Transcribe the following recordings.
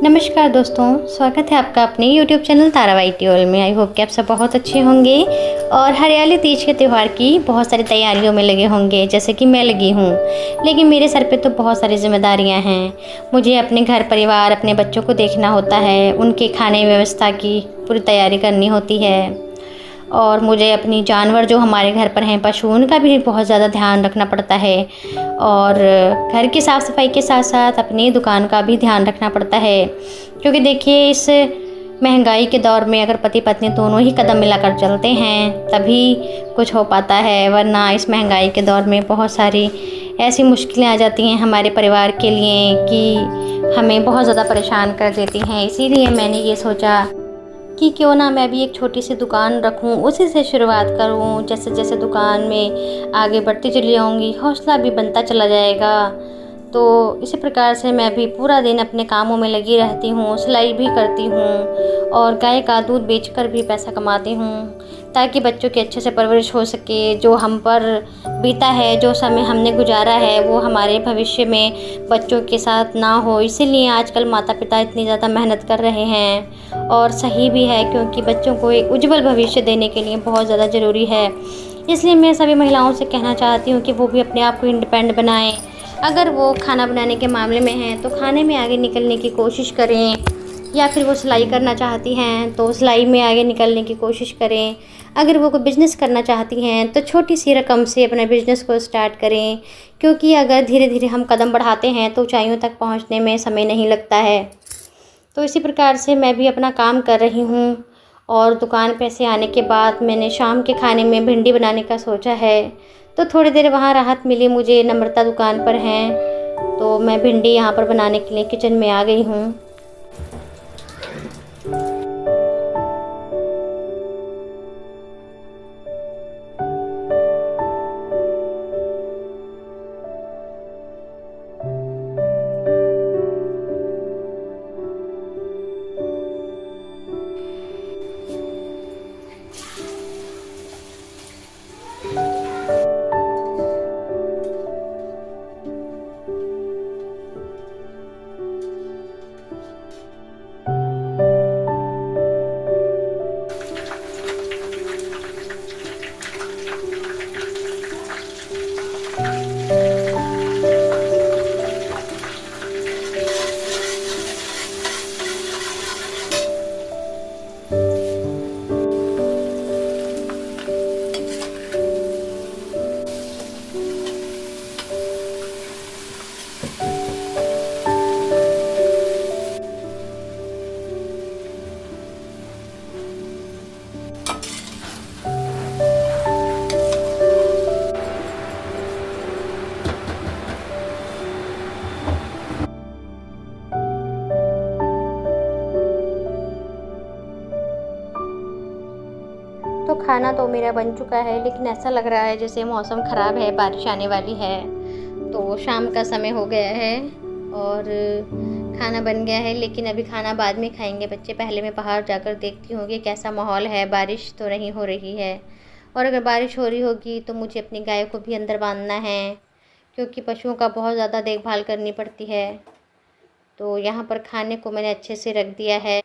नमस्कार दोस्तों, स्वागत है आपका अपने YouTube चैनल ताराबाई टियोल में। आई होप कि आप सब बहुत अच्छे होंगे और हरियाली तीज के त्यौहार की बहुत सारी तैयारियों में लगे होंगे, जैसे कि मैं लगी हूँ। लेकिन मेरे सर पे तो बहुत सारी जिम्मेदारियाँ हैं। मुझे अपने घर परिवार, अपने बच्चों को देखना होता है, उनके खाने व्यवस्था की पूरी तैयारी करनी होती है और मुझे अपनी जानवर जो हमारे घर पर हैं, पशु, उनका भी बहुत ज़्यादा ध्यान रखना पड़ता है और घर की साफ़ सफाई के साथ साथ अपनी दुकान का भी ध्यान रखना पड़ता है। क्योंकि देखिए, इस महंगाई के दौर में अगर पति पत्नी दोनों ही कदम मिलाकर चलते हैं तभी कुछ हो पाता है, वरना इस महंगाई के दौर में बहुत सारी ऐसी मुश्किलें आ जाती हैं हमारे परिवार के लिए कि हमें बहुत ज़्यादा परेशान कर देती हैं। इसीलिए मैंने ये सोचा कि क्यों ना मैं भी एक छोटी सी दुकान रखूं, उसी से शुरुआत करूं। जैसे जैसे दुकान में आगे बढ़ती चली जाऊंगी, हौसला भी बनता चला जाएगा। तो इसी प्रकार से मैं भी पूरा दिन अपने कामों में लगी रहती हूँ, सिलाई भी करती हूँ और गाय का दूध बेचकर भी पैसा कमाती हूँ, ताकि बच्चों की अच्छे से परवरिश हो सके। जो हम पर बीता है, जो समय हमने गुजारा है, वो हमारे भविष्य में बच्चों के साथ ना हो। इसीलिए आजकल माता पिता इतनी ज़्यादा मेहनत कर रहे हैं और सही भी है, क्योंकि बच्चों को एक उज्जवल भविष्य देने के लिए बहुत ज़्यादा ज़रूरी है। इसलिए मैं सभी महिलाओं से कहना चाहती हूँ कि वो भी अपने आप को इंडिपेंडेंट बनाएं। अगर वो खाना बनाने के मामले में हैं तो खाने में आगे निकलने की कोशिश करें, या फिर वो सिलाई करना चाहती हैं तो सिलाई में आगे निकलने की कोशिश करें। अगर वो कोई बिज़नेस करना चाहती हैं तो छोटी सी रकम से अपने बिज़नेस को स्टार्ट करें, क्योंकि अगर धीरे धीरे हम कदम बढ़ाते हैं तो ऊंचाइयों तक पहुंचने में समय नहीं लगता है। तो इसी प्रकार से मैं भी अपना काम कर रही हूँ और दुकान पे से आने के बाद मैंने शाम के खाने में भिंडी बनाने का सोचा है। तो थोड़ी देर वहाँ राहत मिली मुझे, नम्रता दुकान पर हैं, तो मैं भिंडी यहाँ पर बनाने के लिए किचन में आ गई हूँ। तो खाना तो मेरा बन चुका है, लेकिन ऐसा लग रहा है जैसे मौसम ख़राब है, बारिश आने वाली है। तो शाम का समय हो गया है और खाना बन गया है, लेकिन अभी खाना बाद में खाएंगे बच्चे। पहले मैं बाहर जाकर देखती हूँ कि कैसा माहौल है। बारिश तो नहीं हो रही है, और अगर बारिश हो रही होगी तो मुझे अपनी गाय को भी अंदर बांधना है, क्योंकि पशुओं का बहुत ज़्यादा देखभाल करनी पड़ती है। तो यहाँ पर खाने को मैंने अच्छे से रख दिया है।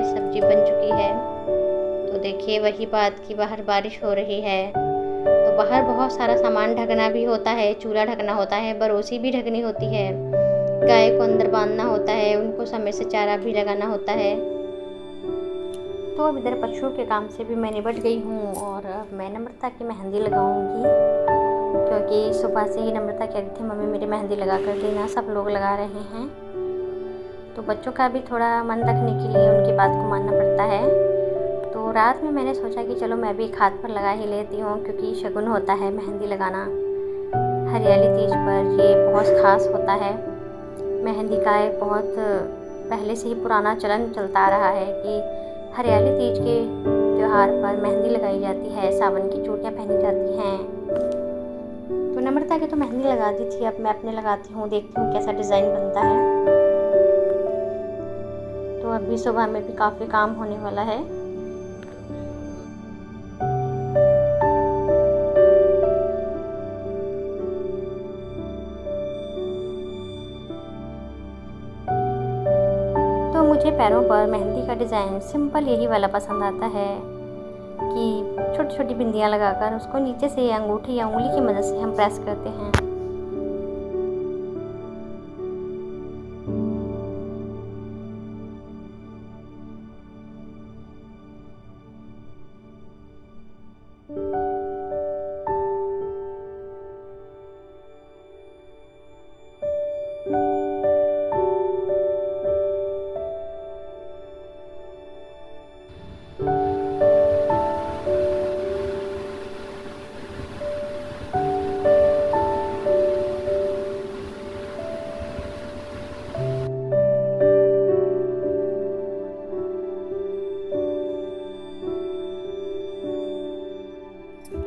सब्जी बन चुकी है। तो देखिए, वही बात कि बाहर बारिश हो रही है तो बाहर बहुत सारा सामान ढकना भी होता है। चूल्हा ढकना होता है, बरोसी भी ढकनी होती है, गाय को अंदर बांधना होता है, उनको समय से चारा भी लगाना होता है। तो अब इधर पशुओं के काम से भी मैं निपट गई हूँ और अब मैं नम्रता की मेहंदी लगाऊंगी, क्योंकि सुबह से ही नम्रता कह रही थी मम्मी मेरी मेहंदी लगा कर देना। सब लोग लगा रहे हैं, तो बच्चों का भी थोड़ा मन रखने के लिए उनकी बात को मानना पड़ता है। तो रात में मैंने सोचा कि चलो मैं भी एक हाथ पर लगा ही लेती हूँ, क्योंकि शगुन होता है मेहंदी लगाना। हरियाली तीज पर ये बहुत ख़ास होता है। मेहंदी का एक बहुत पहले से ही पुराना चलन चलता आ रहा है कि हरियाली तीज के त्यौहार पर मेहंदी लगाई जाती है, सावन की चूड़ियाँ पहनी जाती हैं। तो नम्रता की तो मेहंदी लगा दी थी, अब मैं अपने लगाती हूँ, देखती हूँ कैसा डिज़ाइन बनता है। तो अब भी सुबह में भी काफ़ी काम होने वाला है। तो मुझे पैरों पर मेहंदी का डिज़ाइन सिंपल यही वाला पसंद आता है कि छोटी छोटी बिंदियाँ लगाकर उसको नीचे से अंगूठी या उंगली की मदद से हम प्रेस करते हैं।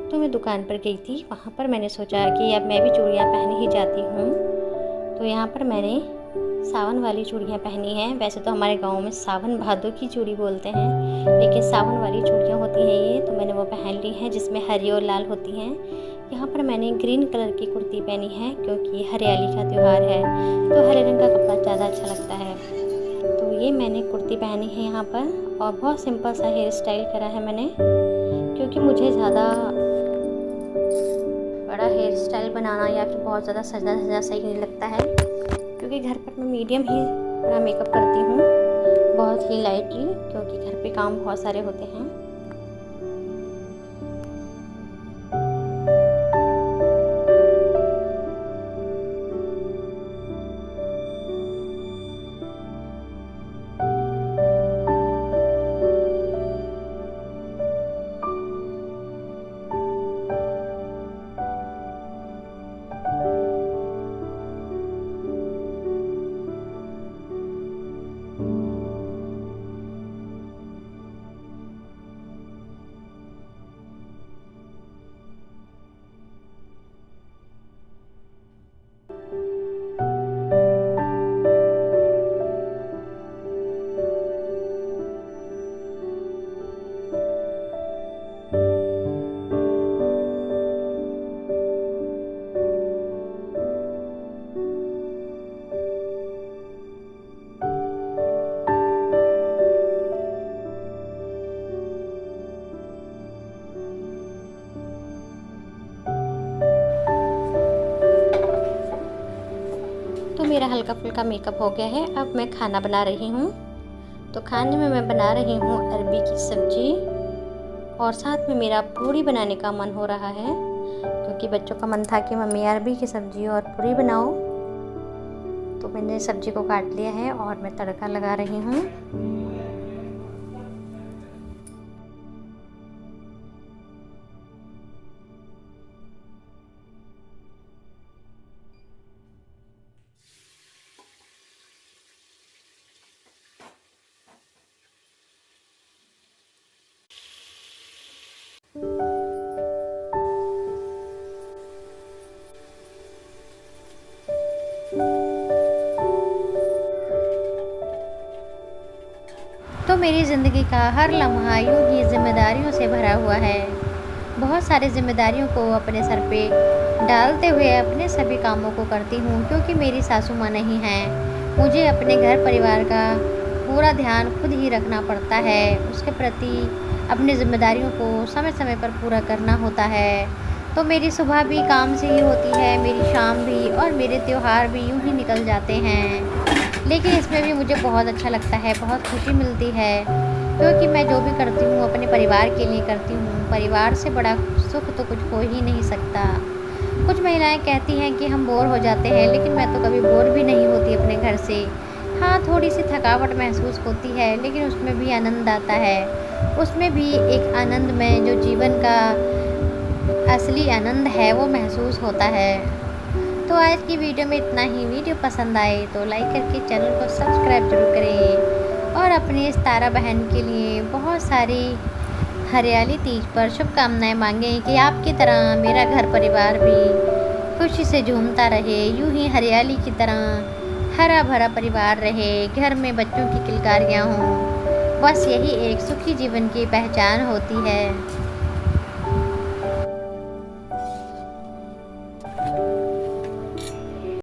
तो मैं दुकान पर गई थी, वहाँ पर मैंने सोचा कि अब मैं भी चूड़ियाँ पहन ही जाती हूँ। तो यहाँ पर मैंने सावन वाली चूड़ियाँ पहनी हैं। वैसे तो हमारे गांव में सावन भादों की चूड़ी बोलते हैं, लेकिन सावन वाली चूड़ियाँ होती हैं ये, तो मैंने वो पहन ली हैं जिसमें हरी और लाल होती हैं। यहाँ पर मैंने ग्रीन कलर की कुर्ती पहनी है क्योंकि हरियाली का त्यौहार है, तो हरे रंग का कपड़ा ज़्यादा अच्छा लगता है। तो ये मैंने कुर्ती पहनी है यहाँ पर, और बहुत सिंपल सा हेयर स्टाइल करा है मैंने, क्योंकि मुझे ज़्यादा बड़ा हेयर स्टाइल बनाना या फिर बहुत ज़्यादा सजा सजा सही नहीं लगता है, क्योंकि घर पर मैं मीडियम ही अपना मेकअप करती हूँ, बहुत ही लाइटली, क्योंकि घर पे काम बहुत सारे होते हैं। तो मेरा हल्का फुल्का मेकअप हो गया है। अब मैं खाना बना रही हूँ। तो खाने में मैं बना रही हूँ अरबी की सब्जी, और साथ में मेरा पूड़ी बनाने का मन हो रहा है, क्योंकि बच्चों का मन था कि मम्मी अरबी की सब्जी और पूड़ी बनाओ। तो मैंने सब्जी को काट लिया है और मैं तड़का लगा रही हूँ। तो मेरी ज़िंदगी का हर लम्हा यूँ ही जिम्मेदारियों से भरा हुआ है। बहुत सारी जिम्मेदारियों को अपने सर पे डालते हुए अपने सभी कामों को करती हूँ, क्योंकि मेरी सासू माँ नहीं हैं। मुझे अपने घर परिवार का पूरा ध्यान खुद ही रखना पड़ता है, उसके प्रति अपनी जिम्मेदारियों को समय समय पर पूरा करना होता है। तो मेरी सुबह भी काम से ही होती है, मेरी शाम भी, और मेरे त्यौहार भी यूँ ही निकल जाते हैं। लेकिन इसमें भी मुझे बहुत अच्छा लगता है, बहुत खुशी मिलती है, क्योंकि मैं जो भी करती हूँ अपने परिवार के लिए करती हूँ। परिवार से बड़ा सुख तो कुछ हो ही नहीं सकता। कुछ महिलाएं कहती हैं कि हम बोर हो जाते हैं, लेकिन मैं तो कभी बोर भी नहीं होती अपने घर से। हाँ, थोड़ी सी थकावट महसूस होती है, लेकिन उसमें भी आनंद आता है। उसमें भी एक आनंद में जो जीवन का असली आनंद है वो महसूस होता है। तो आज की वीडियो में इतना ही। वीडियो पसंद आए तो लाइक करके चैनल को सब्सक्राइब जरूर करें, और अपनी इस तारा बहन के लिए बहुत सारी हरियाली तीज पर शुभकामनाएं मांगें कि आपकी तरह मेरा घर परिवार भी खुशी से झूमता रहे, यूं ही हरियाली की तरह हरा भरा परिवार रहे, घर में बच्चों की किलकारियाँ हों, बस यही एक सुखी जीवन की पहचान होती है।